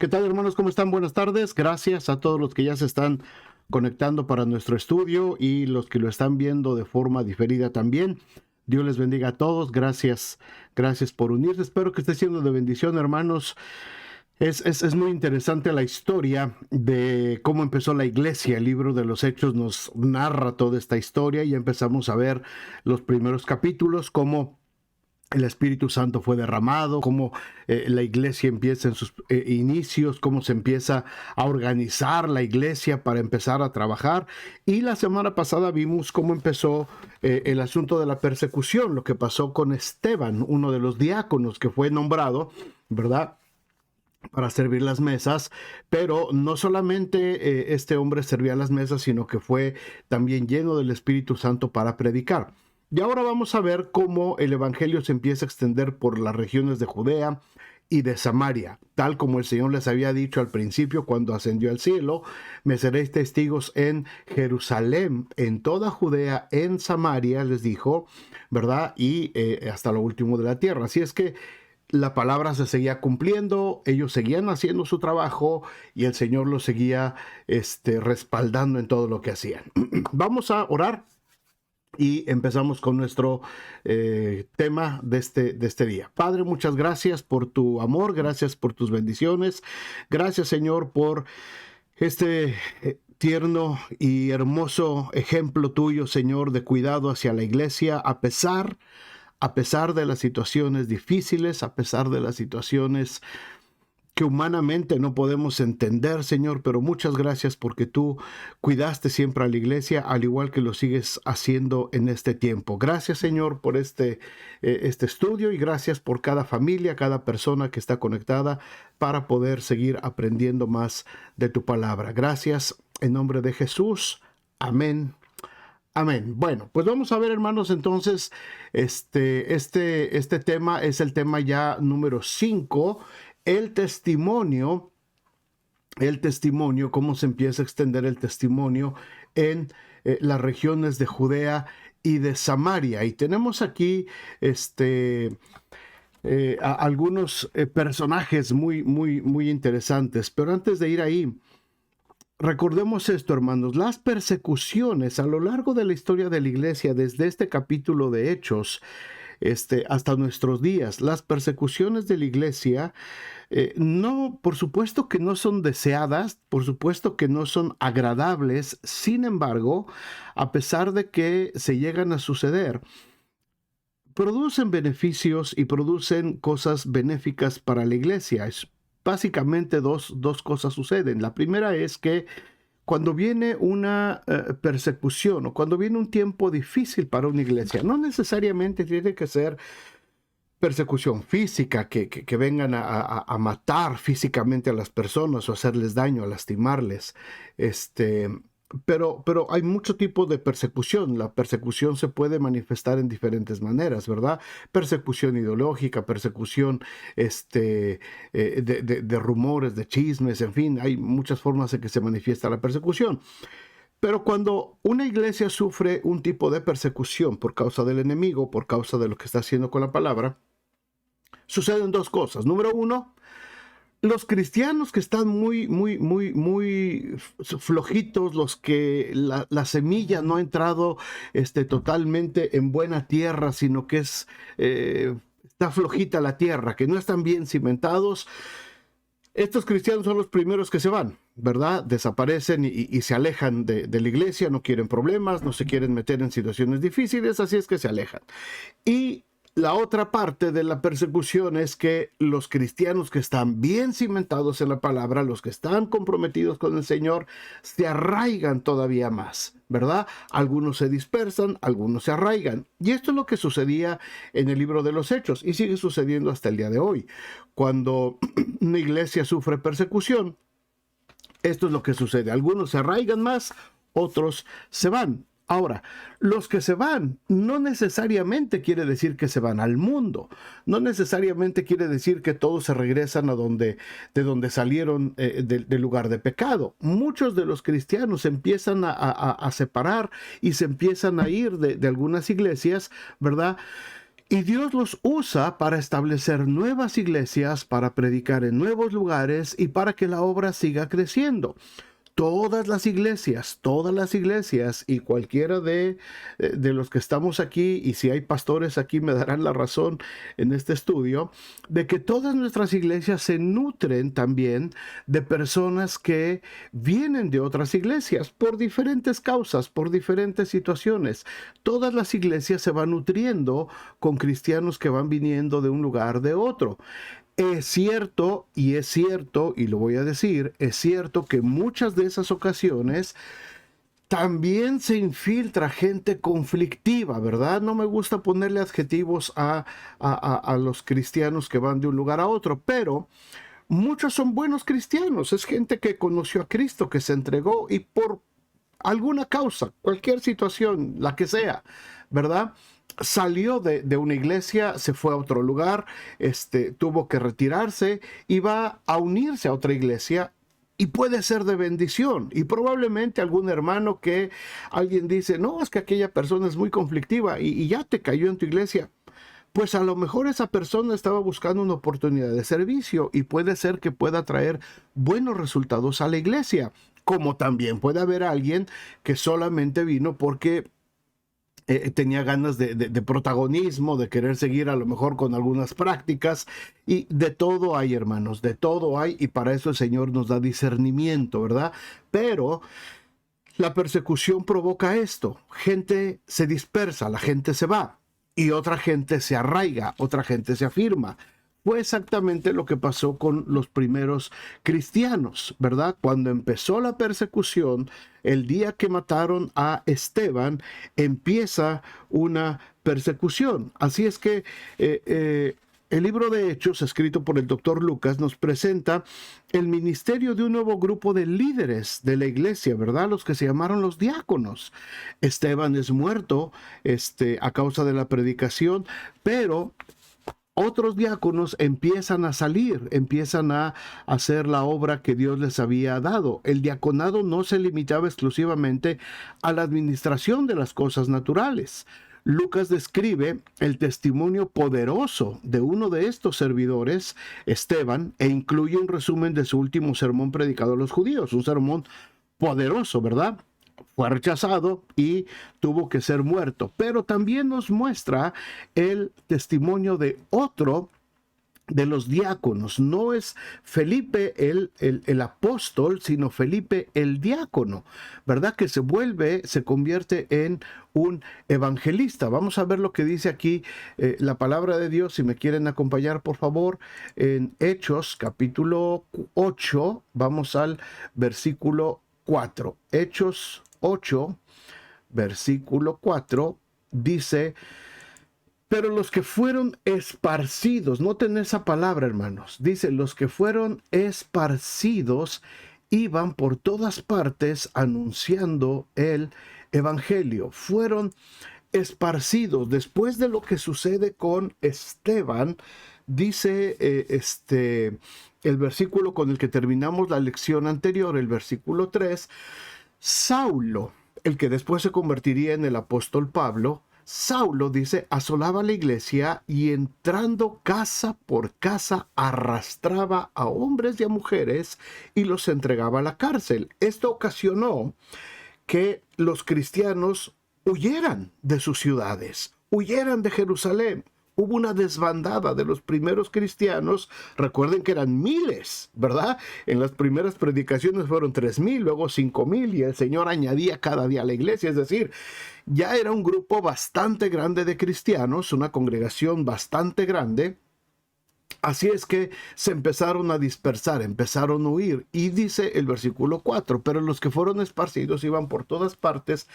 ¿Qué tal, hermanos? ¿Cómo están? Buenas tardes. Gracias a todos los que ya se están conectando para nuestro estudio y los que lo están viendo de forma diferida también. Dios les bendiga a todos. Gracias por unirse. Espero que esté siendo de bendición, hermanos. Es muy interesante la historia de cómo empezó la iglesia. El libro de los Hechos nos narra toda esta historia y empezamos a ver los primeros capítulos, cómo el Espíritu Santo fue derramado, cómo la iglesia empieza en sus inicios, cómo se empieza a organizar la iglesia para empezar a trabajar. Y la semana pasada vimos cómo empezó el asunto de la persecución, lo que pasó con Esteban, uno de los diáconos que fue nombrado, ¿verdad?, para servir las mesas, pero no solamente este hombre servía las mesas, sino que fue también lleno del Espíritu Santo para predicar. Y ahora vamos a ver cómo el evangelio se empieza a extender por las regiones de Judea y de Samaria, tal como el Señor les había dicho al principio cuando ascendió al cielo: me seréis testigos en Jerusalén, en toda Judea, en Samaria, les dijo, ¿verdad? Y hasta lo último de la tierra. Así es que la palabra se seguía cumpliendo, ellos seguían haciendo su trabajo y el Señor los seguía respaldando en todo lo que hacían. Vamos a orar. Y empezamos con nuestro tema de este día. Padre, muchas gracias por tu amor, gracias por tus bendiciones. Gracias, Señor, por este tierno y hermoso ejemplo tuyo, Señor, de cuidado hacia la iglesia, a pesar de las situaciones difíciles, a pesar de las situaciones que humanamente no podemos entender, Señor, pero muchas gracias porque tú cuidaste siempre a la iglesia, al igual que lo sigues haciendo en este tiempo. Gracias, Señor, por este estudio, y gracias por cada familia, cada persona que está conectada para poder seguir aprendiendo más de tu palabra. Gracias en nombre de Jesús. Amén. Amén. Bueno, pues vamos a ver, hermanos, entonces, este tema es el tema ya número 5, el testimonio, cómo se empieza a extender el testimonio en las regiones de Judea y de Samaria. Y tenemos aquí algunos personajes muy interesantes, pero antes de ir ahí, recordemos esto, hermanos: las persecuciones a lo largo de la historia de la iglesia, desde este capítulo de Hechos hasta nuestros días, las persecuciones de la iglesia, no, por supuesto que no son deseadas, por supuesto que no son agradables. Sin embargo, a pesar de que se llegan a suceder, producen beneficios y producen cosas benéficas para la iglesia. Básicamente dos cosas suceden. La primera es que cuando viene una persecución, o cuando viene un tiempo difícil para una iglesia, no necesariamente tiene que ser persecución física, que vengan a matar físicamente a las personas o hacerles daño, a lastimarles. Pero hay mucho tipo de persecución. La persecución se puede manifestar en diferentes maneras, ¿verdad? Persecución ideológica, persecución de rumores, de chismes, en fin, hay muchas formas en que se manifiesta la persecución. Pero cuando una iglesia sufre un tipo de persecución por causa del enemigo, por causa de lo que está haciendo con la palabra, suceden dos cosas. Número uno, los cristianos que están muy flojitos, los que la semilla no ha entrado totalmente en buena tierra, sino que está flojita la tierra, que no están bien cimentados, estos cristianos son los primeros que se van, ¿verdad? Desaparecen y se alejan de la iglesia, no quieren problemas, no se quieren meter en situaciones difíciles, así es que se alejan. Y la otra parte de la persecución es que los cristianos que están bien cimentados en la palabra, los que están comprometidos con el Señor, se arraigan todavía más, ¿verdad? Algunos se dispersan, algunos se arraigan. Y esto es lo que sucedía en el libro de los Hechos y sigue sucediendo hasta el día de hoy. Cuando una iglesia sufre persecución, esto es lo que sucede. Algunos se arraigan más, otros se van. Ahora, los que se van no necesariamente quiere decir que se van al mundo, no necesariamente quiere decir que todos se regresan de donde salieron del lugar de pecado. Muchos de los cristianos se empiezan a separar y se empiezan a ir de algunas iglesias, ¿verdad? Y Dios los usa para establecer nuevas iglesias, para predicar en nuevos lugares y para que la obra siga creciendo. Todas las iglesias y cualquiera de los que estamos aquí, y si hay pastores aquí me darán la razón en este estudio, de que todas nuestras iglesias se nutren también de personas que vienen de otras iglesias por diferentes causas, por diferentes situaciones. Todas las iglesias se van nutriendo con cristianos que van viniendo de un lugar de otro. Es cierto, y lo voy a decir, es cierto que en muchas de esas ocasiones también se infiltra gente conflictiva, ¿verdad? No me gusta ponerle adjetivos a los cristianos que van de un lugar a otro, pero muchos son buenos cristianos. Es gente que conoció a Cristo, que se entregó y por alguna causa, cualquier situación, la que sea, ¿verdad? Salió de una iglesia, se fue a otro lugar, tuvo que retirarse y va a unirse a otra iglesia y puede ser de bendición. Y probablemente algún hermano que alguien dice, no, es que aquella persona es muy conflictiva y ya te cayó en tu iglesia. Pues a lo mejor esa persona estaba buscando una oportunidad de servicio y puede ser que pueda traer buenos resultados a la iglesia. Como también puede haber alguien que solamente vino porque tenía ganas de protagonismo, de querer seguir a lo mejor con algunas prácticas, y de todo hay, hermanos, de todo hay, y para eso el Señor nos da discernimiento, ¿verdad? Pero la persecución provoca esto: gente se dispersa, la gente se va, y otra gente se arraiga, otra gente se afirma. Fue exactamente lo que pasó con los primeros cristianos, ¿verdad? Cuando empezó la persecución, el día que mataron a Esteban, empieza una persecución. Así es que el libro de Hechos, escrito por el doctor Lucas, nos presenta el ministerio de un nuevo grupo de líderes de la iglesia, ¿verdad? Los que se llamaron los diáconos. Esteban es muerto a causa de la predicación, pero otros diáconos empiezan a salir, empiezan a hacer la obra que Dios les había dado. El diaconado no se limitaba exclusivamente a la administración de las cosas naturales. Lucas describe el testimonio poderoso de uno de estos servidores, Esteban, e incluye un resumen de su último sermón predicado a los judíos, un sermón poderoso, ¿verdad? Fue rechazado y tuvo que ser muerto. Pero también nos muestra el testimonio de otro de los diáconos. No es Felipe el apóstol, sino Felipe el diácono, ¿verdad? Que se convierte en un evangelista. Vamos a ver lo que dice aquí la palabra de Dios. Si me quieren acompañar, por favor, en Hechos capítulo 8, vamos al versículo 4. Hechos 8, versículo 4, dice: pero los que fueron esparcidos, noten esa palabra, hermanos, dice, los que fueron esparcidos iban por todas partes anunciando el evangelio. Fueron esparcidos. Después de lo que sucede con Esteban, dice el versículo con el que terminamos la lección anterior, el versículo 3, Saulo, el que después se convertiría en el apóstol Pablo, Saulo, dice, asolaba la iglesia y entrando casa por casa arrastraba a hombres y a mujeres y los entregaba a la cárcel. Esto ocasionó que los cristianos huyeran de sus ciudades, huyeran de Jerusalén. Hubo una desbandada de los primeros cristianos. Recuerden que eran miles, ¿verdad? En las primeras predicaciones fueron 3,000, luego 5,000, y el Señor añadía cada día a la iglesia. Es decir, ya era un grupo bastante grande de cristianos, una congregación bastante grande. Así es que se empezaron a dispersar, empezaron a huir. Y dice el versículo 4, pero los que fueron esparcidos iban por todas partes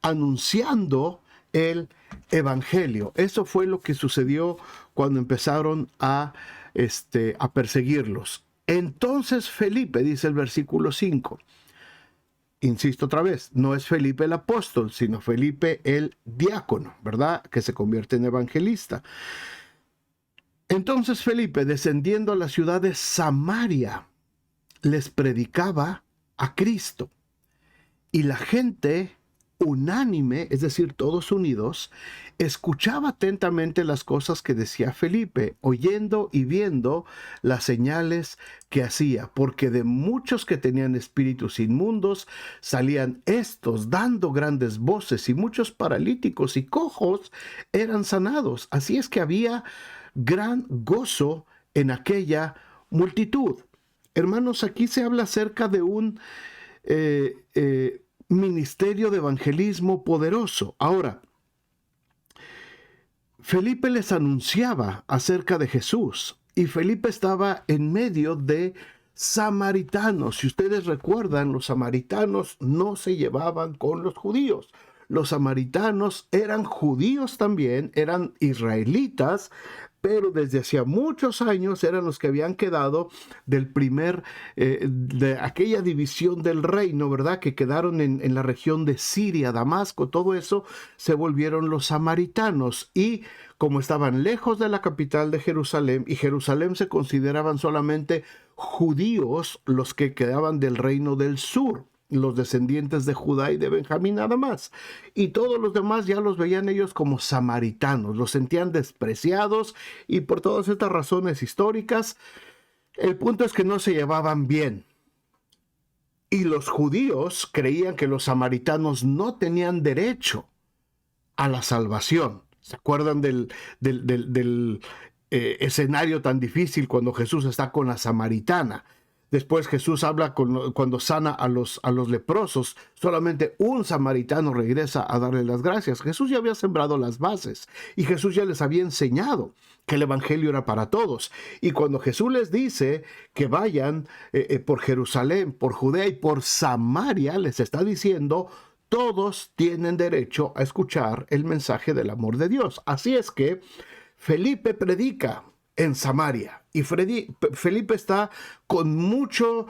anunciando el evangelio. Eso fue lo que sucedió cuando empezaron a perseguirlos. Entonces Felipe, dice el versículo 5, insisto otra vez, no es Felipe el apóstol, sino Felipe el diácono, ¿verdad? Que se convierte en evangelista. Entonces Felipe, descendiendo a la ciudad de Samaria, les predicaba a Cristo. Y la gente unánime, es decir, todos unidos, escuchaba atentamente las cosas que decía Felipe, oyendo y viendo las señales que hacía, porque de muchos que tenían espíritus inmundos salían estos dando grandes voces, y muchos paralíticos y cojos eran sanados. Así es que había gran gozo en aquella multitud. Hermanos, aquí se habla acerca de un ministerio de evangelismo poderoso. Ahora, Felipe les anunciaba acerca de Jesús, y Felipe estaba en medio de samaritanos. Si ustedes recuerdan, los samaritanos no se llevaban con los judíos. Los samaritanos eran judíos también, eran israelitas, pero desde hacía muchos años eran los que habían quedado de aquella división del reino, ¿verdad? Que quedaron en la región de Siria, Damasco, todo eso, se volvieron los samaritanos. Y como estaban lejos de la capital de Jerusalén, y Jerusalén se consideraban solamente judíos los que quedaban del reino del sur, los descendientes de Judá y de Benjamín nada más. Y todos los demás ya los veían ellos como samaritanos, los sentían despreciados, y por todas estas razones históricas, el punto es que no se llevaban bien. Y los judíos creían que los samaritanos no tenían derecho a la salvación. ¿Se acuerdan del escenario tan difícil cuando Jesús está con la samaritana? Después Jesús habla cuando sana a los leprosos. Solamente un samaritano regresa a darle las gracias. Jesús ya había sembrado las bases, y Jesús ya les había enseñado que el evangelio era para todos. Y cuando Jesús les dice que vayan por Jerusalén, por Judea y por Samaria, les está diciendo: todos tienen derecho a escuchar el mensaje del amor de Dios. Así es que Felipe predica en Samaria, y Felipe está con mucho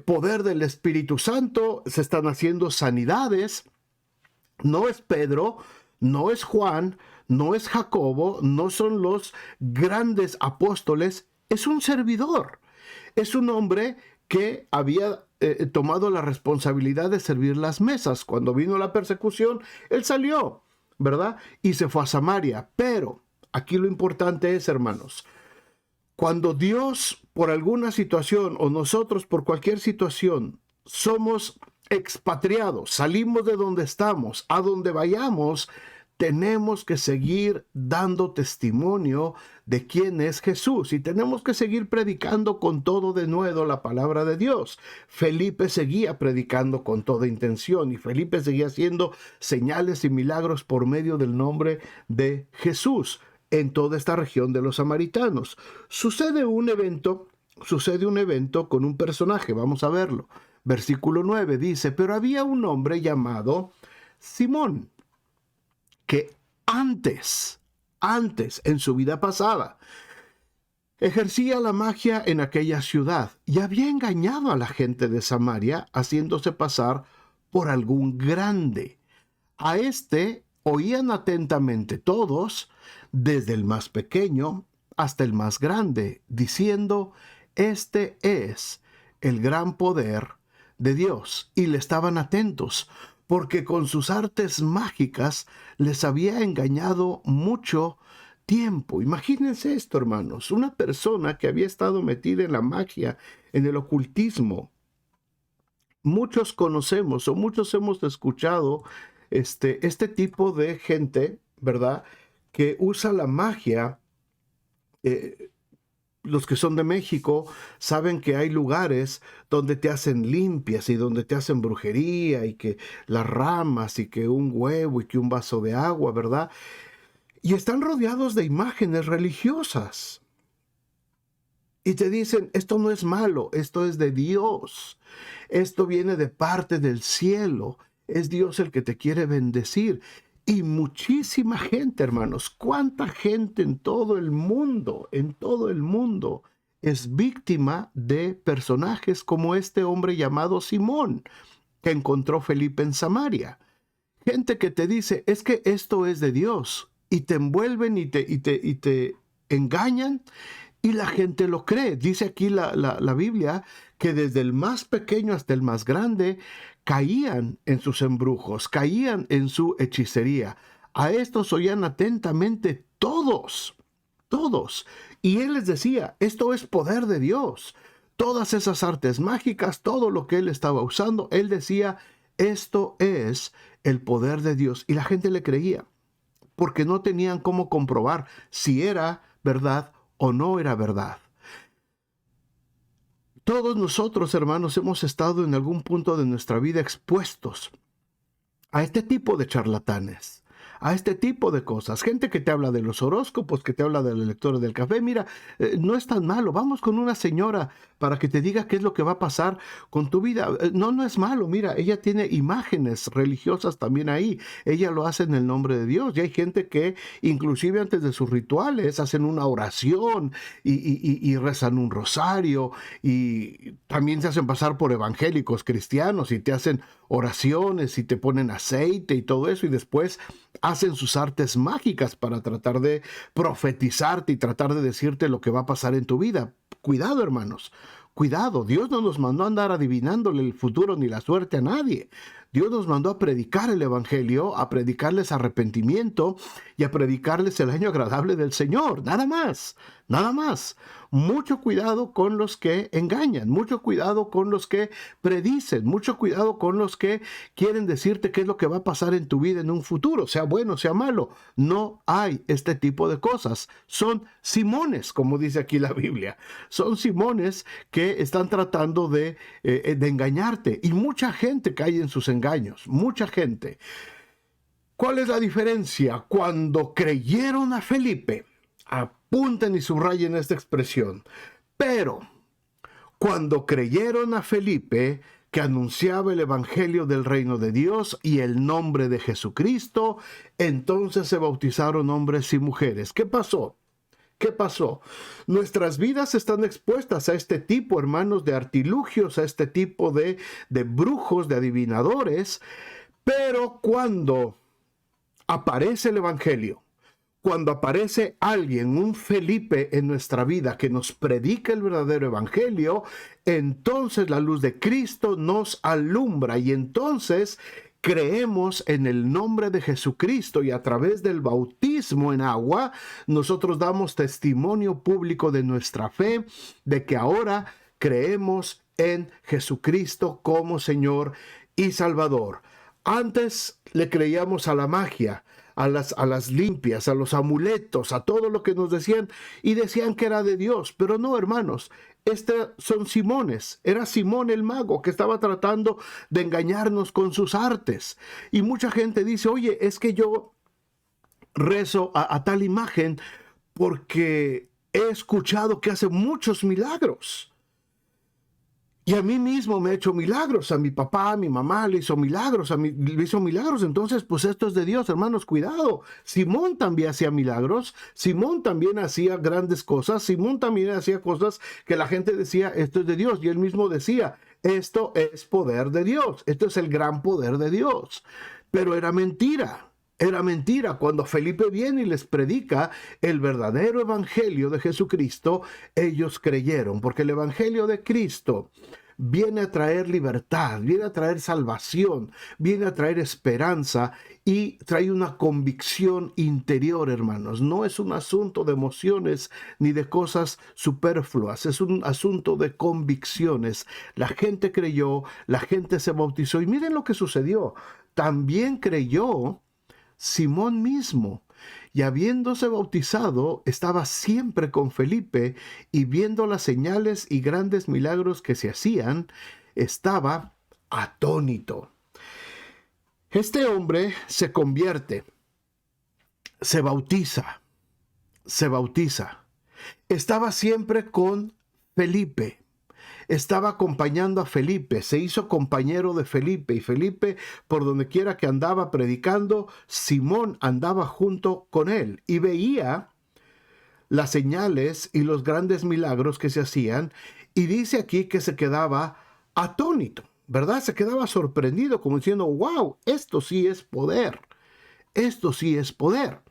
poder del Espíritu Santo. Se están haciendo sanidades. No es Pedro, no es Juan, no es Jacobo, no son los grandes apóstoles, es un servidor. Es un hombre que había tomado la responsabilidad de servir las mesas. Cuando vino la persecución, él salió, ¿verdad? Y se fue a Samaria. Pero aquí lo importante es, hermanos, cuando Dios, por alguna situación, o nosotros por cualquier situación, somos expatriados, salimos de donde estamos, a donde vayamos, tenemos que seguir dando testimonio de quién es Jesús, y tenemos que seguir predicando con todo denuedo la palabra de Dios. Felipe seguía predicando con toda intención, y Felipe seguía haciendo señales y milagros por medio del nombre de Jesús en toda esta región de los samaritanos. Sucede un evento con un personaje. Vamos a verlo. Versículo 9 dice: pero había un hombre llamado Simón, que antes, en su vida pasada, ejercía la magia en aquella ciudad, y había engañado a la gente de Samaria, haciéndose pasar por algún grande. A este oían atentamente todos, desde el más pequeño hasta el más grande, diciendo: este es el gran poder de Dios. Y le estaban atentos, porque con sus artes mágicas les había engañado mucho tiempo. Imagínense esto, hermanos, una persona que había estado metida en la magia, en el ocultismo. Muchos conocemos, o muchos hemos escuchado este tipo de gente, ¿verdad?, que usa la magia. Los que son de México saben que hay lugares donde te hacen limpias y donde te hacen brujería, y que las ramas, y que un huevo, y que un vaso de agua, ¿verdad? Y están rodeados de imágenes religiosas. Y te dicen: esto no es malo, esto es de Dios. Esto viene de parte del cielo. Es Dios el que te quiere bendecir. Y muchísima gente, hermanos, cuánta gente en todo el mundo, es víctima de personajes como este hombre llamado Simón, que encontró Felipe en Samaria. Gente que te dice: es que esto es de Dios, y te envuelven y te engañan, y la gente lo cree. Dice aquí la Biblia que desde el más pequeño hasta el más grande caían en sus embrujos, caían en su hechicería. A estos oían atentamente todos, todos. Y él les decía, esto es poder de Dios. Todas esas artes mágicas, todo lo que él estaba usando, él decía, esto es el poder de Dios. Y la gente le creía, porque no tenían cómo comprobar si era verdad o no era verdad. Todos nosotros, hermanos, hemos estado en algún punto de nuestra vida expuestos a este tipo de charlatanes, a este tipo de cosas. Gente que te habla de los horóscopos, que te habla de la lectura del café. Mira, no es tan malo. Vamos con una señora para que te diga qué es lo que va a pasar con tu vida. No, no es malo. Mira, ella tiene imágenes religiosas también ahí. Ella lo hace en el nombre de Dios. Y hay gente que inclusive antes de sus rituales hacen una oración y rezan un rosario, y también se hacen pasar por evangélicos cristianos y te hacen oraciones y te ponen aceite y todo eso, y después hacen sus artes mágicas para tratar de profetizarte y tratar de decirte lo que va a pasar en tu vida. Cuidado, hermanos, cuidado. Dios no nos mandó a andar adivinándole el futuro ni la suerte a nadie. Dios nos mandó a predicar el evangelio, a predicarles arrepentimiento y a predicarles el año agradable del Señor. Nada más, nada más. Mucho cuidado con los que engañan, mucho cuidado con los que predicen, mucho cuidado con los que quieren decirte qué es lo que va a pasar en tu vida en un futuro, sea bueno, sea malo. No hay este tipo de cosas. Son simones, como dice aquí la Biblia. Son simones que están tratando de engañarte, y mucha gente cae en sus engaños, mucha gente. ¿Cuál es la diferencia? Cuando creyeron a Felipe, apunten y subrayen esta expresión, pero cuando creyeron a Felipe, que anunciaba el evangelio del reino de Dios y el nombre de Jesucristo, entonces se bautizaron hombres y mujeres. ¿Qué pasó? ¿Qué pasó? Nuestras vidas están expuestas a este tipo, hermanos, de artilugios, a este tipo de brujos, de adivinadores, pero cuando aparece el evangelio, cuando aparece alguien, un Felipe en nuestra vida que nos predica el verdadero evangelio, entonces la luz de Cristo nos alumbra, y entonces creemos en el nombre de Jesucristo, y a través del bautismo en agua nosotros damos testimonio público de nuestra fe, de que ahora creemos en Jesucristo como Señor y Salvador. Antes le creíamos a la magia, a las limpias, a los amuletos, a todo lo que nos decían, y decían que era de Dios. Pero no, hermanos, son simones. Era Simón el mago que estaba tratando de engañarnos con sus artes. Y mucha gente dice, oye, es que yo rezo a tal imagen porque he escuchado que hace muchos milagros. Y a mí mismo me he hecho milagros, a mi papá, a mi mamá le hizo milagros, le hizo milagros. Entonces, pues esto es de Dios, hermanos, cuidado. Simón también hacía milagros, Simón también hacía grandes cosas, Simón también hacía cosas que la gente decía, esto es de Dios. Y él mismo decía, esto es poder de Dios, esto es el gran poder de Dios. Pero era mentira. Era mentira. Cuando Felipe viene y les predica el verdadero evangelio de Jesucristo, ellos creyeron, porque el evangelio de Cristo viene a traer libertad, viene a traer salvación, viene a traer esperanza y trae una convicción interior, hermanos. No es un asunto de emociones ni de cosas superfluas, es un asunto de convicciones. La gente creyó, la gente se bautizó, y miren lo que sucedió. También creyó Simón mismo, y habiéndose bautizado, estaba siempre con Felipe, y viendo las señales y grandes milagros que se hacían, estaba atónito. Este hombre se convierte, se bautiza. Estaba siempre con Felipe. Estaba acompañando a Felipe, se hizo compañero de Felipe, y Felipe, por donde quiera que andaba predicando, Simón andaba junto con él y veía las señales y los grandes milagros que se hacían, y dice aquí que se quedaba atónito, ¿verdad? Se quedaba sorprendido, como diciendo, wow, esto sí es poder, esto sí es poder.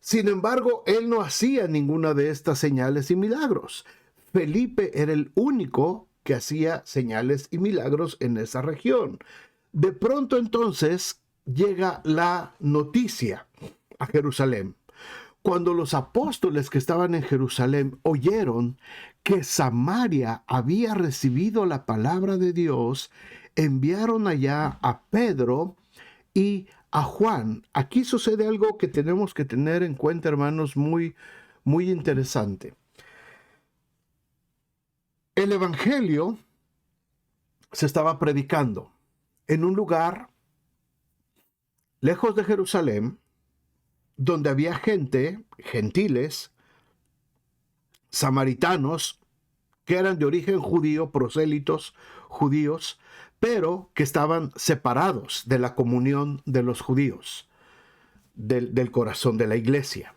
Sin embargo, él no hacía ninguna de estas señales y milagros. Felipe era el único que hacía señales y milagros en esa región. De pronto entonces llega la noticia a Jerusalén. Cuando los apóstoles que estaban en Jerusalén oyeron que Samaria había recibido la palabra de Dios, enviaron allá a Pedro y a Juan. Aquí sucede algo que tenemos que tener en cuenta, hermanos, muy, muy interesante. El evangelio se estaba predicando en un lugar lejos de Jerusalén, donde había gente, gentiles, samaritanos, que eran de origen judío, prosélitos judíos, pero que estaban separados de la comunión de los judíos, del corazón de la iglesia.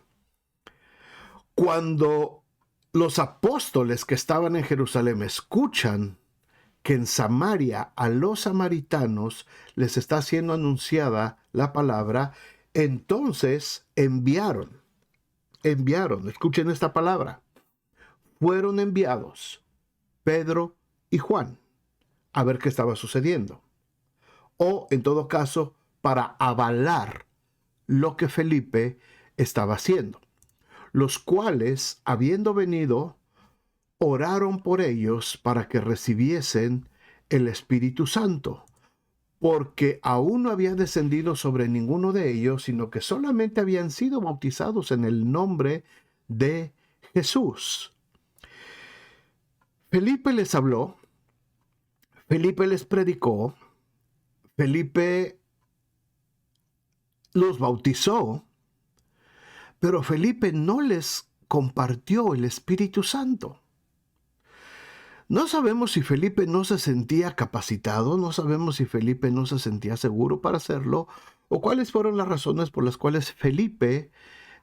Cuando los apóstoles que estaban en Jerusalén escuchan que en Samaria a los samaritanos les está siendo anunciada la palabra, entonces enviaron, escuchen esta palabra, fueron enviados Pedro y Juan a ver qué estaba sucediendo. O, en todo caso, para avalar lo que Felipe estaba haciendo. Los cuales, habiendo venido, oraron por ellos para que recibiesen el Espíritu Santo, porque aún no había descendido sobre ninguno de ellos, sino que solamente habían sido bautizados en el nombre de Jesús. Felipe les habló, Felipe les predicó, Felipe los bautizó, pero Felipe no les compartió el Espíritu Santo. No sabemos si Felipe no se sentía capacitado, no sabemos si Felipe no se sentía seguro para hacerlo, o cuáles fueron las razones por las cuales Felipe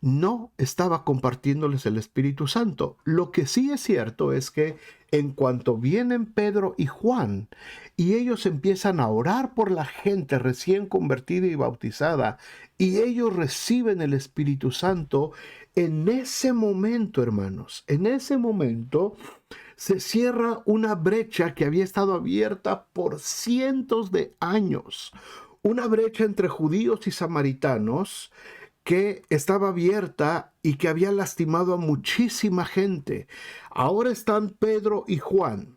no estaba compartiéndoles el Espíritu Santo. Lo que sí es cierto es que en cuanto vienen Pedro y Juan y ellos empiezan a orar por la gente recién convertida y bautizada, y ellos reciben el Espíritu Santo, en ese momento, hermanos, en ese momento se cierra una brecha que había estado abierta por cientos de años, una brecha entre judíos y samaritanos que estaba abierta y que había lastimado a muchísima gente. Ahora están Pedro y Juan,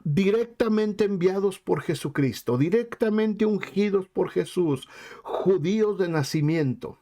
directamente enviados por Jesucristo, directamente ungidos por Jesús, judíos de nacimiento.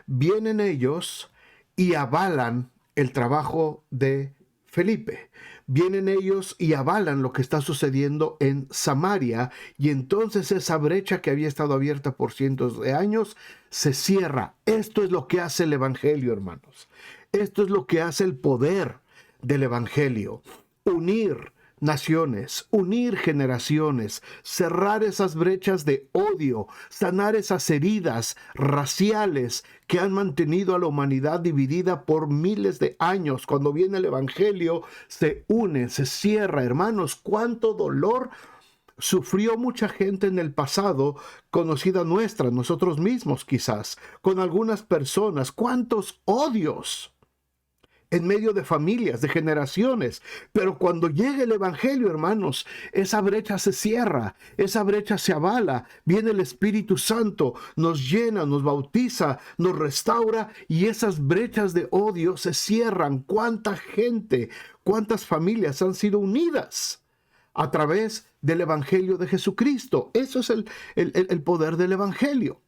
Vienen ellos y avalan el trabajo de Felipe. Vienen ellos y avalan lo que está sucediendo en Samaria, y entonces esa brecha que había estado abierta por cientos de años se cierra. Esto es lo que hace el Evangelio, hermanos. Esto es lo que hace el poder del Evangelio. Unir naciones, unir generaciones, cerrar esas brechas de odio, sanar esas heridas raciales que han mantenido a la humanidad dividida por miles de años. Cuando viene el Evangelio, se une, se cierra. Hermanos, cuánto dolor sufrió mucha gente en el pasado, conocida nuestra, nosotros mismos quizás, con algunas personas, cuántos odios en medio de familias, de generaciones. Pero cuando llega el Evangelio, hermanos, esa brecha se cierra, esa brecha se avala, viene el Espíritu Santo, nos llena, nos bautiza, nos restaura, y esas brechas de odio se cierran. ¿Cuánta gente, cuántas familias han sido unidas a través del Evangelio de Jesucristo? Eso es el poder del Evangelio.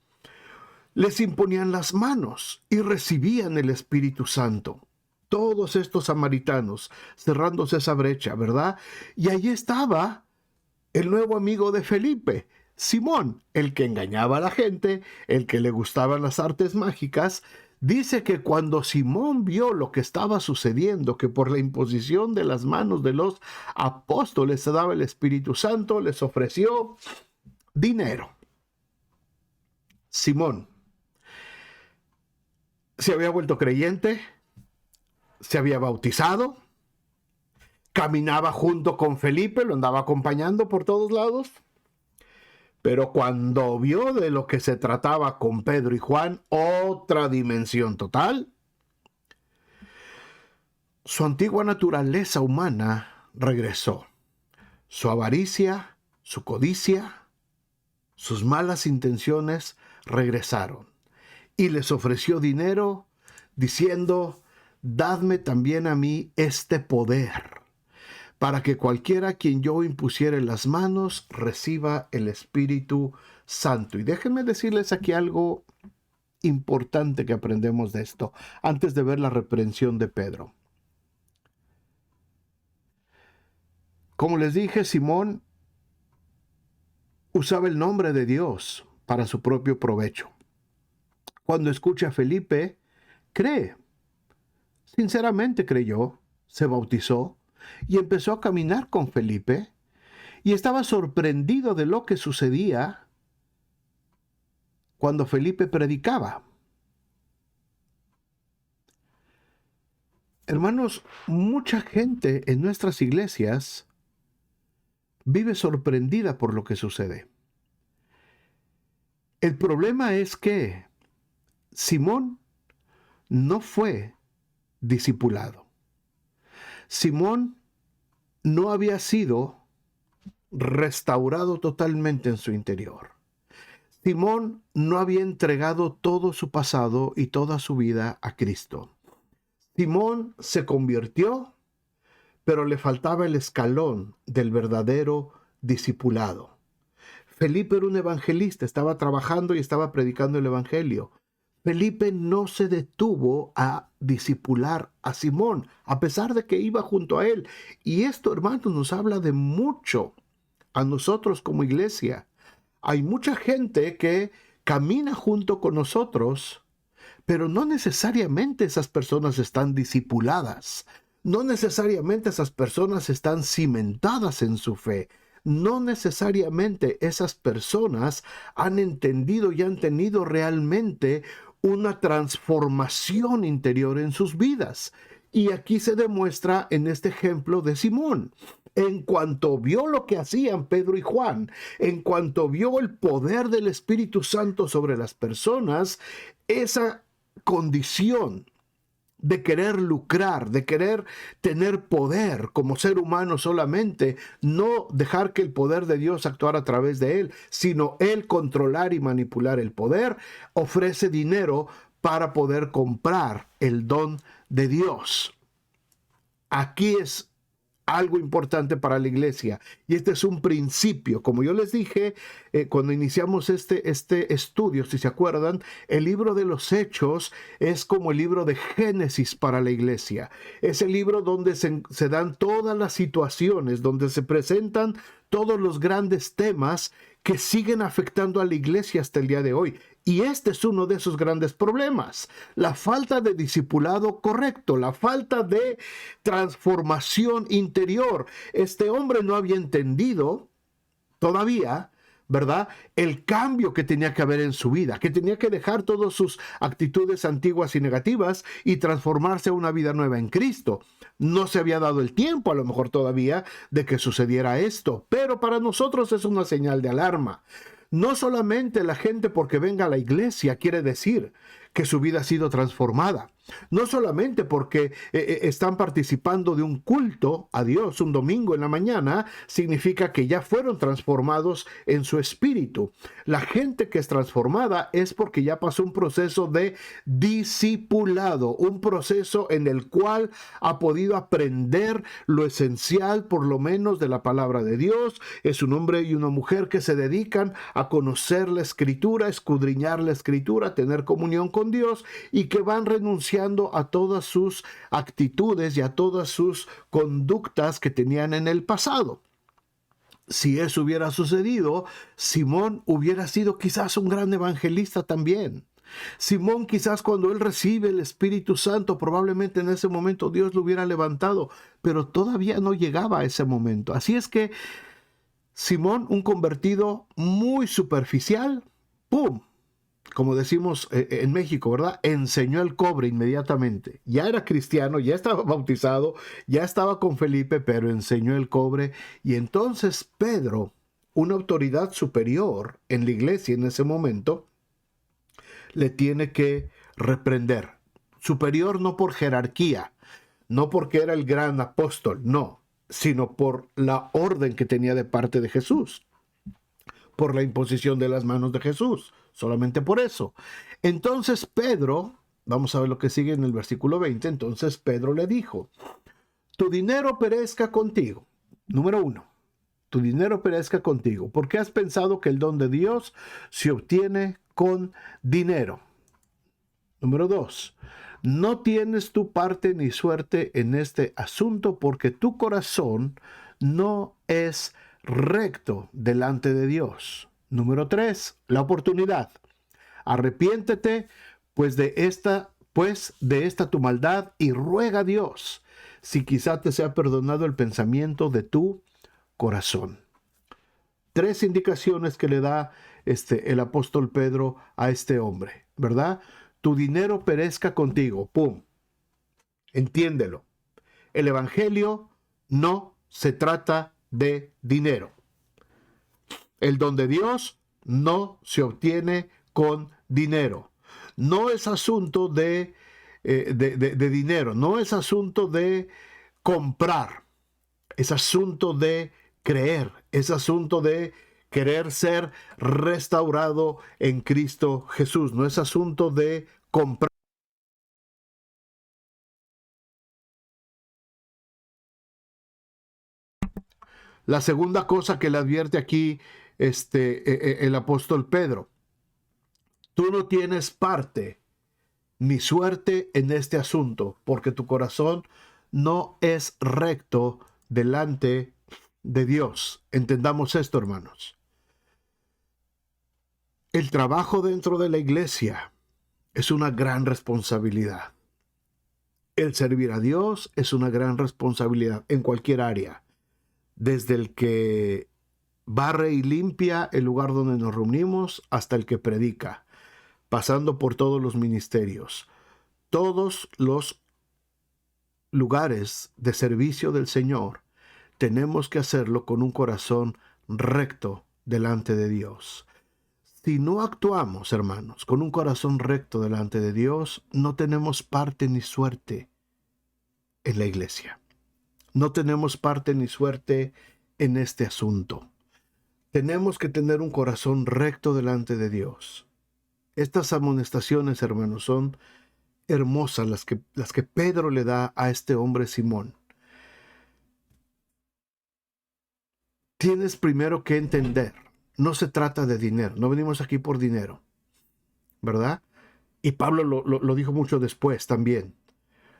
Les imponían las manos y recibían el Espíritu Santo. Todos estos samaritanos cerrándose esa brecha, ¿verdad? Y allí estaba el nuevo amigo de Felipe, Simón, el que engañaba a la gente, el que le gustaban las artes mágicas. Dice que cuando Simón vio lo que estaba sucediendo, que por la imposición de las manos de los apóstoles se daba el Espíritu Santo, les ofreció dinero. Simón se había vuelto creyente, se había bautizado, caminaba junto con Felipe, lo andaba acompañando por todos lados, pero cuando vio de lo que se trataba con Pedro y Juan, otra dimensión total, su antigua naturaleza humana regresó. Su avaricia, su codicia, sus malas intenciones regresaron y les ofreció dinero diciendo: dadme también a mí este poder, para que cualquiera a quien yo impusiere las manos reciba el Espíritu Santo. Y déjenme decirles aquí algo importante que aprendemos de esto, antes de ver la reprensión de Pedro. Como les dije, Simón usaba el nombre de Dios para su propio provecho. Cuando escucha a Felipe, cree. Sinceramente creyó, se bautizó y empezó a caminar con Felipe, y estaba sorprendido de lo que sucedía cuando Felipe predicaba. Hermanos, mucha gente en nuestras iglesias vive sorprendida por lo que sucede. El problema es que Simón no fue discipulado. Simón no había sido restaurado totalmente en su interior. Simón no había entregado todo su pasado y toda su vida a Cristo. Simón se convirtió, pero le faltaba el escalón del verdadero discipulado. Felipe era un evangelista, estaba trabajando y estaba predicando el evangelio. Felipe no se detuvo a discipular a Simón, a pesar de que iba junto a él. Y esto, hermanos, nos habla de mucho a nosotros como iglesia. Hay mucha gente que camina junto con nosotros, pero no necesariamente esas personas están discipuladas. No necesariamente esas personas están cimentadas en su fe. No necesariamente esas personas han entendido y han tenido realmente una transformación interior en sus vidas. Y aquí se demuestra en este ejemplo de Simón. En cuanto vio lo que hacían Pedro y Juan, en cuanto vio el poder del Espíritu Santo sobre las personas, esa condición de querer lucrar, de querer tener poder como ser humano solamente, no dejar que el poder de Dios actuara a través de él, sino él controlar y manipular el poder, ofrece dinero para poder comprar el don de Dios. Aquí es algo importante para la iglesia, y este es un principio. Como yo les dije cuando iniciamos este estudio, si se acuerdan, el libro de los Hechos es como el libro de Génesis para la iglesia. Es el libro donde se dan todas las situaciones, donde se presentan todos los grandes temas que siguen afectando a la iglesia hasta el día de hoy. Y este es uno de esos grandes problemas: la falta de discipulado correcto, la falta de transformación interior. Este hombre no había entendido todavía, ¿verdad?, el cambio que tenía que haber en su vida, que tenía que dejar todas sus actitudes antiguas y negativas y transformarse a una vida nueva en Cristo. No se había dado el tiempo, a lo mejor todavía, de que sucediera esto, pero para nosotros es una señal de alarma. No solamente la gente porque venga a la iglesia quiere decir que su vida ha sido transformada. No solamente porque están participando de un culto a Dios un domingo en la mañana, significa que ya fueron transformados en su espíritu. La gente que es transformada es porque ya pasó un proceso de discipulado, un proceso en el cual ha podido aprender lo esencial, por lo menos, de la palabra de Dios. Es un hombre y una mujer que se dedican a conocer la Escritura, escudriñar la Escritura, tener comunión con Dios, y que van renunciando a todas sus actitudes y a todas sus conductas que tenían en el pasado. Si eso hubiera sucedido, Simón hubiera sido quizás un gran evangelista también. Simón, quizás cuando él recibe el Espíritu Santo, probablemente en ese momento Dios lo hubiera levantado, pero todavía no llegaba a ese momento. Así es que Simón, un convertido muy superficial, ¡pum!, como decimos en México, ¿verdad?, enseñó el cobre inmediatamente. Ya era cristiano, ya estaba bautizado, ya estaba con Felipe, pero enseñó el cobre. Y entonces Pedro, una autoridad superior en la iglesia en ese momento, le tiene que reprender. Superior no por jerarquía, no porque era el gran apóstol, no. sino por la orden que tenía de parte de Jesús, por la imposición de las manos de Jesús, solamente por eso. Entonces Pedro, vamos a ver lo que sigue en el versículo 20, entonces Pedro le dijo, tu dinero perezca contigo. Número 1, tu dinero perezca contigo, porque has pensado que el don de Dios se obtiene con dinero. Número 2, no tienes tu parte ni suerte en este asunto, porque tu corazón no es recto delante de Dios. Número 3, la oportunidad. Arrepiéntete pues de esta tu maldad y ruega a Dios si quizá te sea perdonado el pensamiento de tu corazón. 3 indicaciones que le da el apóstol Pedro a este hombre, ¿verdad? Tu dinero perezca contigo, ¡pum! Entiéndelo. El evangelio no se trata de dinero. El don de Dios no se obtiene con dinero. No es asunto de dinero, no es asunto de comprar, es asunto de creer, es asunto de querer ser restaurado en Cristo Jesús, no es asunto de comprar. La segunda cosa que le advierte aquí el apóstol Pedro, tú no tienes parte ni suerte en este asunto, porque tu corazón no es recto delante de Dios. Entendamos esto, hermanos. El trabajo dentro de la iglesia es una gran responsabilidad. El servir a Dios es una gran responsabilidad en cualquier área. Desde el que barre y limpia el lugar donde nos reunimos hasta el que predica, pasando por todos los ministerios. Todos los lugares de servicio del Señor tenemos que hacerlo con un corazón recto delante de Dios. Si no actuamos, hermanos, con un corazón recto delante de Dios, no tenemos parte ni suerte en la iglesia. No tenemos parte ni suerte en este asunto. Tenemos que tener un corazón recto delante de Dios. Estas amonestaciones, hermanos, son hermosas las que Pedro le da a este hombre Simón. Tienes primero que entender, no se trata de dinero, no venimos aquí por dinero, ¿verdad? Y Pablo lo dijo mucho después también,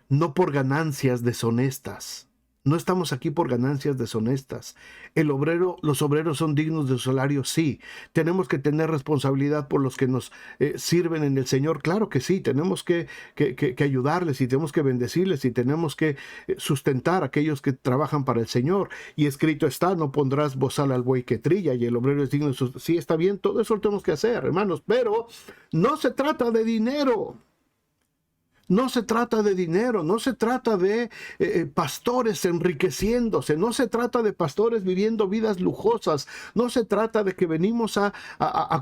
no por ganancias deshonestas. No estamos aquí por ganancias deshonestas. Los obreros son dignos de su salario, sí. Tenemos que tener responsabilidad por los que nos sirven en el Señor. Claro que sí, tenemos que ayudarles y tenemos que bendecirles y tenemos que sustentar a aquellos que trabajan para el Señor. Y escrito está, no pondrás bozal al buey que trilla y el obrero es digno de su... Sí, está bien, todo eso lo tenemos que hacer, hermanos, pero no se trata de dinero. No se trata de dinero, no se trata de pastores enriqueciéndose, no se trata de pastores viviendo vidas lujosas, no se trata de que venimos a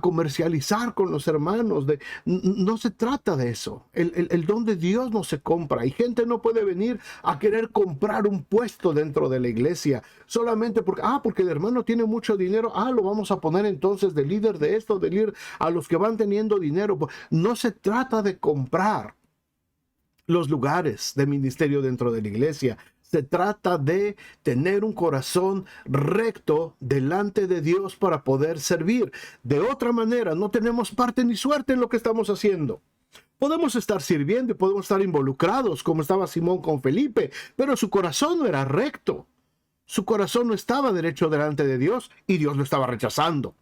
comercializar con los hermanos, no se trata de eso. El don de Dios no se compra y gente no puede venir a querer comprar un puesto dentro de la iglesia solamente porque el hermano tiene mucho dinero, lo vamos a poner entonces de líder de esto, de líder a los que van teniendo dinero. No se trata de comprar los lugares de ministerio dentro de la iglesia. Se trata de tener un corazón recto delante de Dios para poder servir. De otra manera, no tenemos parte ni suerte en lo que estamos haciendo. Podemos estar sirviendo y podemos estar involucrados, como estaba Simón con Felipe, pero su corazón no era recto. Su corazón no estaba derecho delante de Dios y Dios lo estaba rechazando.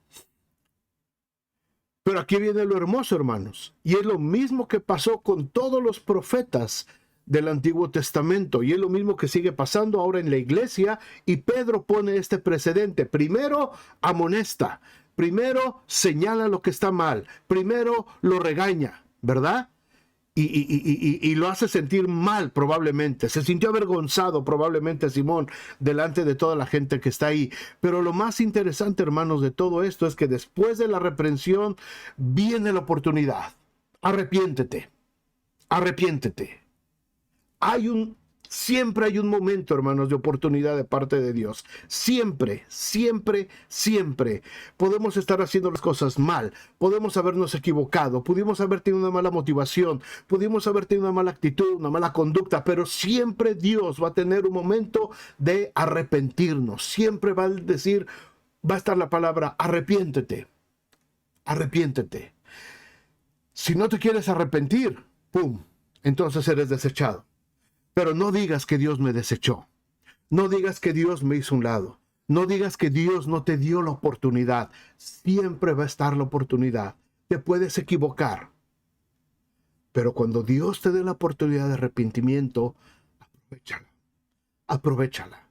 Pero aquí viene lo hermoso, hermanos, y es lo mismo que pasó con todos los profetas del Antiguo Testamento, y es lo mismo que sigue pasando ahora en la iglesia, y Pedro pone este precedente. Primero amonesta, primero señala lo que está mal, primero lo regaña, ¿verdad? Y lo hace sentir mal probablemente. Se sintió avergonzado probablemente Simón delante de toda la gente que está ahí. Pero lo más interesante, hermanos, de todo esto es que después de la reprensión viene la oportunidad. Arrepiéntete. Arrepiéntete. Hay un Siempre hay un momento, hermanos, de oportunidad de parte de Dios. Siempre, siempre, siempre. Podemos estar haciendo las cosas mal. Podemos habernos equivocado. Pudimos haber tenido una mala motivación. Pudimos haber tenido una mala actitud, una mala conducta. Pero siempre Dios va a tener un momento de arrepentirnos. Siempre va a decir, va a estar la palabra, arrepiéntete. Arrepiéntete. Si no te quieres arrepentir, ¡pum!, entonces eres desechado. Pero no digas que Dios me desechó. No digas que Dios me hizo un lado. No digas que Dios no te dio la oportunidad. Siempre va a estar la oportunidad. Te puedes equivocar. Pero cuando Dios te dé la oportunidad de arrepentimiento, aprovechala. Aprovechala.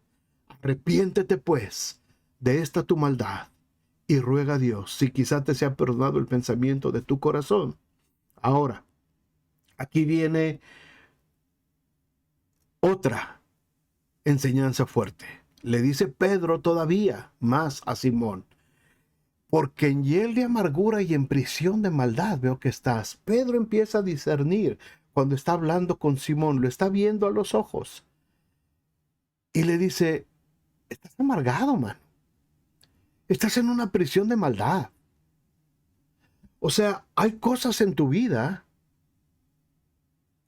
Arrepiéntete pues de esta tu maldad y ruega a Dios si quizá te sea perdonado el pensamiento de tu corazón. Ahora, aquí viene otra enseñanza fuerte. Le dice Pedro todavía más a Simón, porque en hiel de amargura y en prisión de maldad veo que estás. Pedro empieza a discernir cuando está hablando con Simón, lo está viendo a los ojos y le dice, estás amargado, man. Estás en una prisión de maldad. O sea, hay cosas en tu vida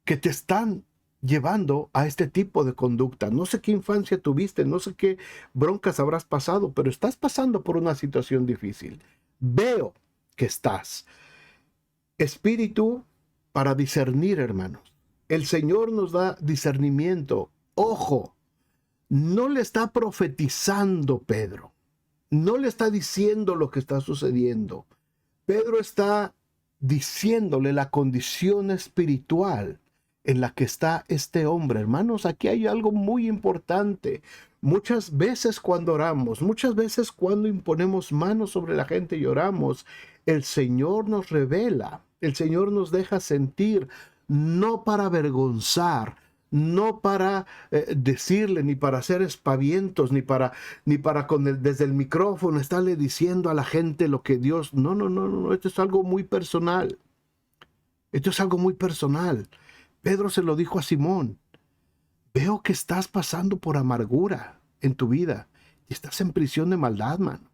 que te están llevando a este tipo de conducta. No sé qué infancia tuviste, no sé qué broncas habrás pasado, pero estás pasando por una situación difícil. Veo que estás. Espíritu para discernir, hermanos. El Señor nos da discernimiento. Ojo, no le está profetizando Pedro. No le está diciendo lo que está sucediendo. Pedro está diciéndole la condición espiritual en la que está este hombre. Hermanos, aquí hay algo muy importante. Muchas veces cuando oramos, muchas veces cuando imponemos manos sobre la gente y oramos, el Señor nos revela, el Señor nos deja sentir, no para avergonzar, no para decirle, ni para hacer espavientos, ni para desde el micrófono estarle diciendo a la gente lo que Dios... No, esto es algo muy personal. Esto es algo muy personal. Pedro se lo dijo a Simón, veo que estás pasando por amargura en tu vida y estás en prisión de maldad, mano.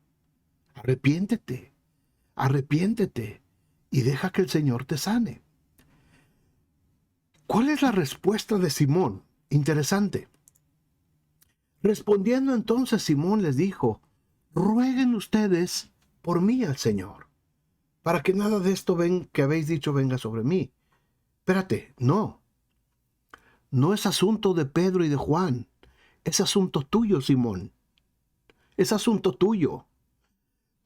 Arrepiéntete, arrepiéntete y deja que el Señor te sane. ¿Cuál es la respuesta de Simón? Interesante. Respondiendo entonces Simón les dijo, rueguen ustedes por mí al Señor, para que nada de esto que habéis dicho venga sobre mí. Espérate, no es asunto de Pedro y de Juan, es asunto tuyo, Simón, es asunto tuyo.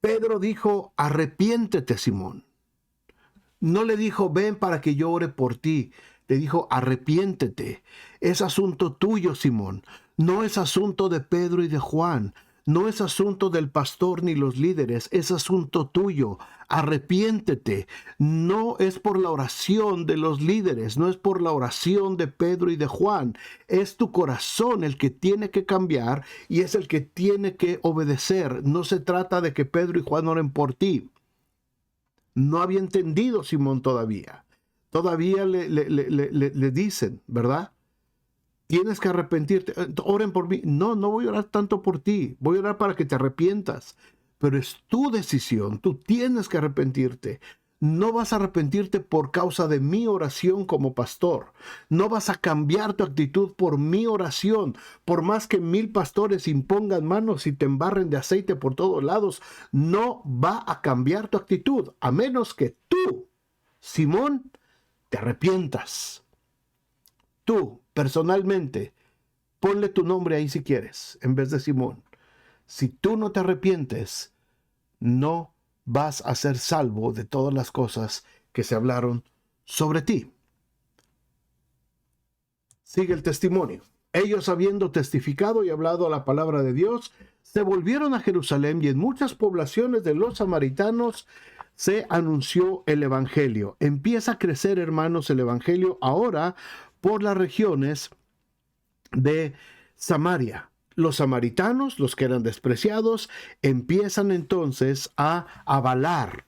Pedro dijo, arrepiéntete, Simón. No le dijo, ven para que yo ore por ti. Le dijo, arrepiéntete. Es asunto tuyo, Simón. No es asunto de Pedro y de Juan. No es asunto del pastor ni los líderes. Es asunto tuyo. Arrepiéntete. No es por la oración de los líderes. No es por la oración de Pedro y de Juan. Es tu corazón el que tiene que cambiar y es el que tiene que obedecer. No se trata de que Pedro y Juan oren por ti. No había entendido Simón todavía. Todavía le dicen, ¿verdad? Tienes que arrepentirte. Oren por mí. No voy a orar tanto por ti. Voy a orar para que te arrepientas. Pero es tu decisión. Tú tienes que arrepentirte. No vas a arrepentirte por causa de mi oración como pastor. No vas a cambiar tu actitud por mi oración. Por más que 1000 pastores impongan manos y te embarren de aceite por todos lados, no va a cambiar tu actitud. A menos que tú, Simón, te arrepientas. Tú, personalmente, ponle tu nombre ahí si quieres, en vez de Simón. Si tú no te arrepientes, no vas a ser salvo de todas las cosas que se hablaron sobre ti. Sigue el testimonio. Ellos, habiendo testificado y hablado la palabra de Dios, se volvieron a Jerusalén y en muchas poblaciones de los samaritanos se anunció el evangelio. Empieza a crecer, hermanos, el evangelio ahora por las regiones de Samaria. Los samaritanos, los que eran despreciados, empiezan entonces a avalar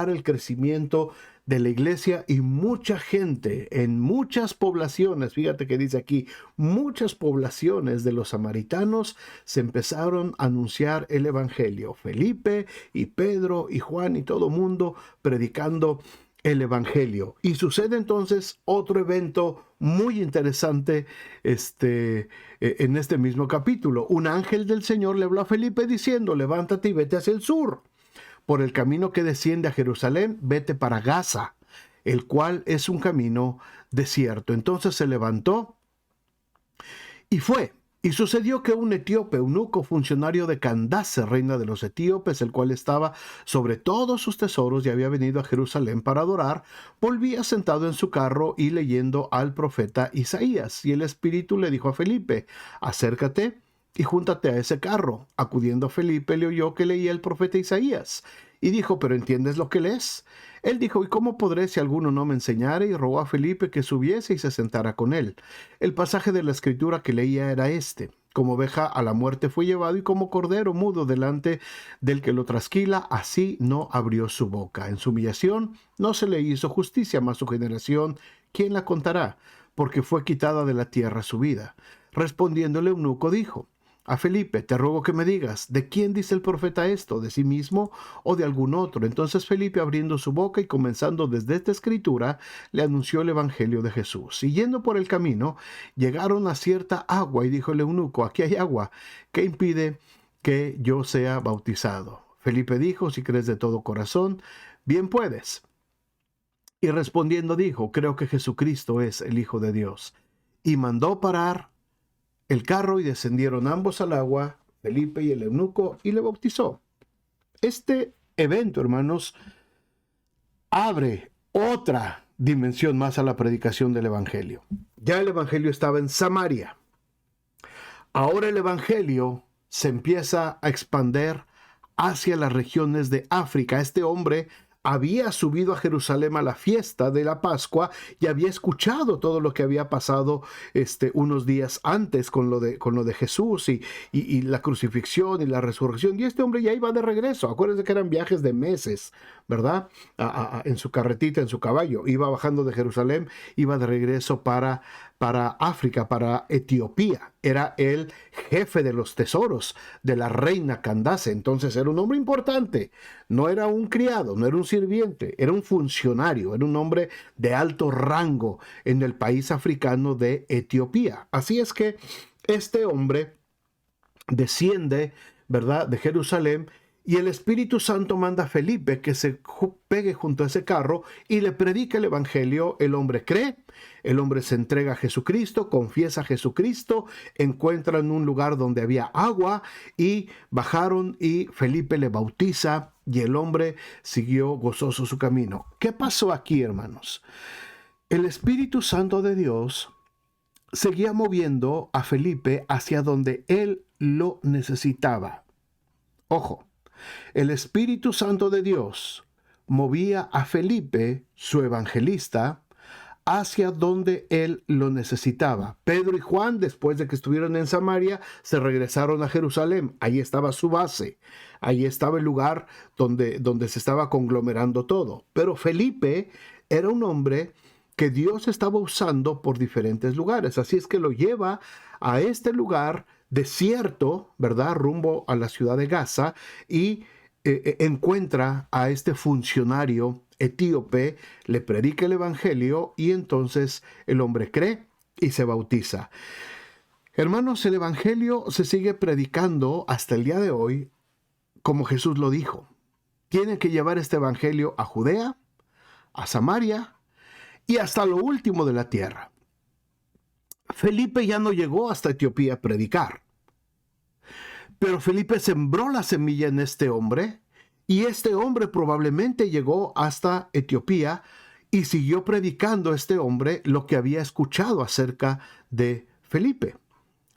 el crecimiento de la iglesia y mucha gente en muchas poblaciones, fíjate que dice aquí, muchas poblaciones de los samaritanos se empezaron a anunciar el evangelio. Felipe y Pedro y Juan y todo mundo predicando el evangelio. Y sucede entonces otro evento muy interesante en este mismo capítulo. Un ángel del Señor le habló a Felipe diciendo: levántate y vete hacia el sur. Por el camino que desciende a Jerusalén, vete para Gaza, el cual es un camino desierto. Entonces se levantó y fue. Y sucedió que un etíope, eunuco, funcionario de Candace, reina de los etíopes, el cual estaba sobre todos sus tesoros y había venido a Jerusalén para adorar, volvía sentado en su carro y leyendo al profeta Isaías. Y el Espíritu le dijo a Felipe: acércate y júntate a ese carro. Acudiendo a Felipe, le oyó que leía el profeta Isaías. Y dijo: ¿pero entiendes lo que lees? Él dijo: ¿y cómo podré si alguno no me enseñare? Y rogó a Felipe que subiese y se sentara con él. El pasaje de la escritura que leía era este: como oveja a la muerte fue llevado, y como cordero mudo delante del que lo trasquila, así no abrió su boca. En su humillación no se le hizo justicia, mas su generación, ¿quién la contará? Porque fue quitada de la tierra su vida. Respondiéndole eunuco dijo a Felipe: te ruego que me digas, ¿de quién dice el profeta esto? ¿De sí mismo o de algún otro? Entonces Felipe, abriendo su boca y comenzando desde esta escritura, le anunció el evangelio de Jesús. Siguiendo por el camino, llegaron a cierta agua, y dijo el eunuco: aquí hay agua, ¿qué impide que yo sea bautizado? Felipe dijo: si crees de todo corazón, bien puedes. Y respondiendo dijo: creo que Jesucristo es el Hijo de Dios. Y mandó parar el carro, y descendieron ambos al agua, Felipe y el eunuco, y le bautizó. Este evento, hermanos, abre otra dimensión más a la predicación del evangelio. Ya el evangelio estaba en Samaria. Ahora el evangelio se empieza a expandir hacia las regiones de África. Este hombre había subido a Jerusalén a la fiesta de la Pascua y había escuchado todo lo que había pasado unos días antes con lo de Jesús y la crucifixión y la resurrección. Y este hombre ya iba de regreso. Acuérdense que eran viajes de meses, ¿verdad? En su carretita, en su caballo. Iba bajando de Jerusalén, iba de regreso para África, para Etiopía. Era el jefe de los tesoros de la reina Candace. Entonces era un hombre importante. No era un criado, no era un sirviente, era un funcionario, era un hombre de alto rango en el país africano de Etiopía. Así es que este hombre desciende, ¿verdad?, de Jerusalén, y el Espíritu Santo manda a Felipe que se pegue junto a ese carro y le predica el evangelio. El hombre cree, el hombre se entrega a Jesucristo, confiesa a Jesucristo, encuentran un lugar donde había agua y bajaron, y Felipe le bautiza y el hombre siguió gozoso su camino. ¿Qué pasó aquí, hermanos? El Espíritu Santo de Dios seguía moviendo a Felipe hacia donde él lo necesitaba. Ojo. El Espíritu Santo de Dios movía a Felipe, su evangelista, hacia donde él lo necesitaba. Pedro y Juan, después de que estuvieron en Samaria, se regresaron a Jerusalén. Ahí estaba su base. Ahí estaba el lugar donde se estaba conglomerando todo. Pero Felipe era un hombre que Dios estaba usando por diferentes lugares. Así es que lo lleva a este lugar desierto, ¿verdad?, rumbo a la ciudad de Gaza, y encuentra a este funcionario etíope, le predica el evangelio, y entonces el hombre cree y se bautiza. Hermanos, el evangelio se sigue predicando hasta el día de hoy, como Jesús lo dijo. Tienen que llevar este evangelio a Judea, a Samaria y hasta lo último de la tierra. Felipe ya no llegó hasta Etiopía a predicar, pero Felipe sembró la semilla en este hombre, y este hombre probablemente llegó hasta Etiopía y siguió predicando este hombre lo que había escuchado acerca de Felipe,